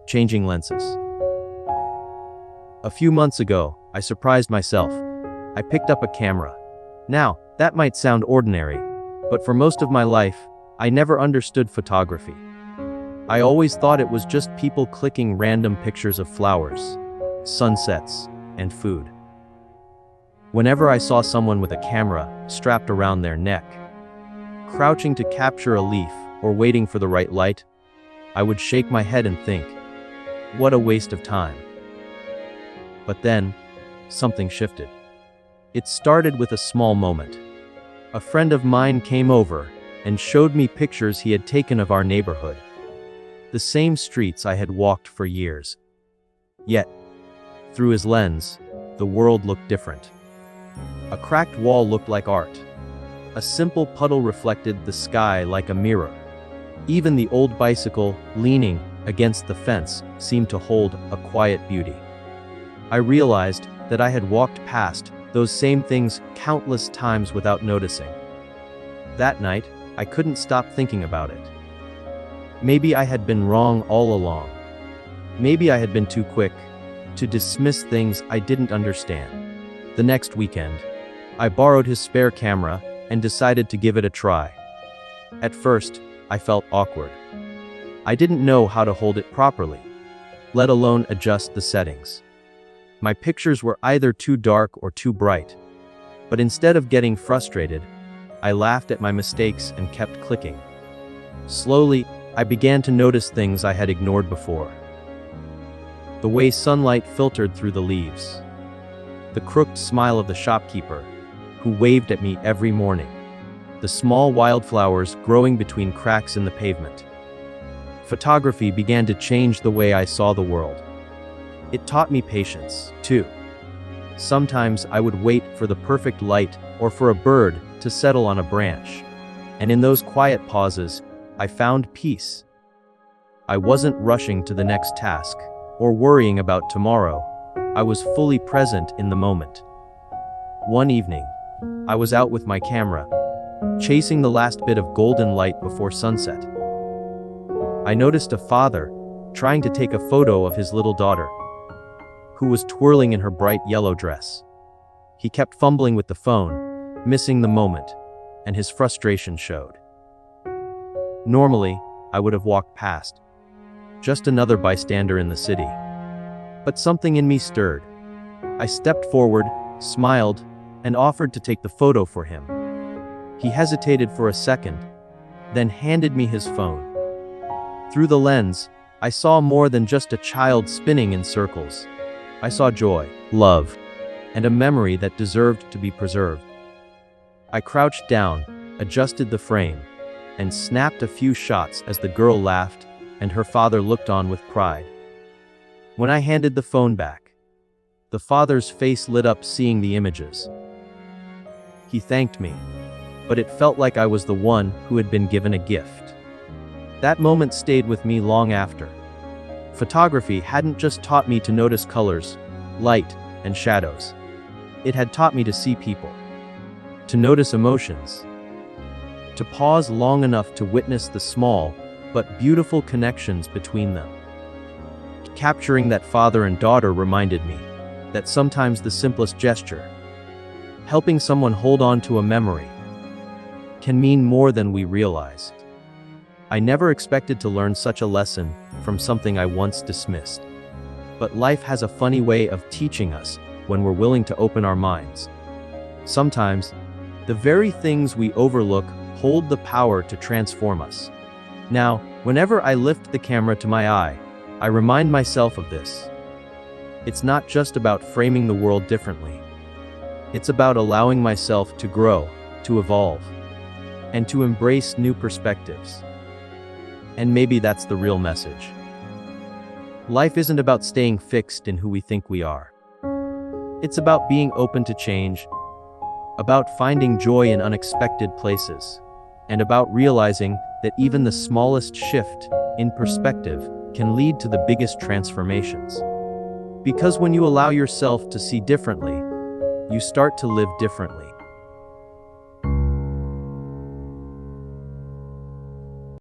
changing lenses. A few months ago, I surprised myself. I picked up a camera. Now, that might sound ordinary, but for most of my life, I never understood photography. I always thought it was just people clicking random pictures of flowers, sunsets, and food. Whenever I saw someone with a camera strapped around their neck, crouching to capture a leaf or waiting for the right light, I would shake my head and think, what a waste of time. But then, something shifted. It started with a small moment. A friend of mine came over and showed me pictures he had taken of our neighborhood. The same streets I had walked for years. Yet, through his lens, the world looked different. A cracked wall looked like art. A simple puddle reflected the sky like a mirror. Even the old bicycle, leaning against the fence, seemed to hold a quiet beauty. I realized that I had walked past those same things countless times without noticing. That night, I couldn't stop thinking about it. Maybe I had been wrong all along. Maybe I had been too quick to dismiss things I didn't understand. The next weekend, I borrowed his spare camera and decided to give it a try. At first, I felt awkward. I didn't know how to hold it properly, let alone adjust the settings. My pictures were either too dark or too bright. But instead of getting frustrated, I laughed at my mistakes and kept clicking. Slowly, I began to notice things I had ignored before. The way sunlight filtered through the leaves. The crooked smile of the shopkeeper, who waved at me every morning. The small wildflowers growing between cracks in the pavement. Photography began to change the way I saw the world. It taught me patience, too. Sometimes I would wait for the perfect light or for a bird to settle on a branch. And in those quiet pauses, I found peace. I wasn't rushing to the next task or worrying about tomorrow. I was fully present in the moment. One evening, I was out with my camera, chasing the last bit of golden light before sunset. I noticed a father trying to take a photo of his little daughter, who was twirling in her bright yellow dress. He kept fumbling with the phone, missing the moment, and his frustration showed. Normally, I would have walked past, just another bystander in the city. But something in me stirred. I stepped forward, smiled, and offered to take the photo for him. He hesitated for a second, then handed me his phone. Through the lens, I saw more than just a child spinning in circles. I saw joy, love, and a memory that deserved to be preserved. I crouched down, adjusted the frame, and snapped a few shots as the girl laughed and her father looked on with pride. When I handed the phone back, the father's face lit up seeing the images. He thanked me, but it felt like I was the one who had been given a gift. That moment stayed with me long after. Photography hadn't just taught me to notice colors, light, and shadows. It had taught me to see people, to notice emotions, to pause long enough to witness the small but beautiful connections between them. Capturing that father and daughter reminded me that sometimes the simplest gesture, helping someone hold on to a memory, can mean more than we realize. I never expected to learn such a lesson from something I once dismissed. But life has a funny way of teaching us when we're willing to open our minds. Sometimes, the very things we overlook hold the power to transform us. Now, whenever I lift the camera to my eye, I remind myself of this. It's not just about framing the world differently. It's about allowing myself to grow, to evolve, and to embrace new perspectives. And maybe that's the real message. Life isn't about staying fixed in who we think we are. It's about being open to change, about finding joy in unexpected places, and about realizing that even the smallest shift in perspective can lead to the biggest transformations. Because when you allow yourself to see differently, you start to live differently.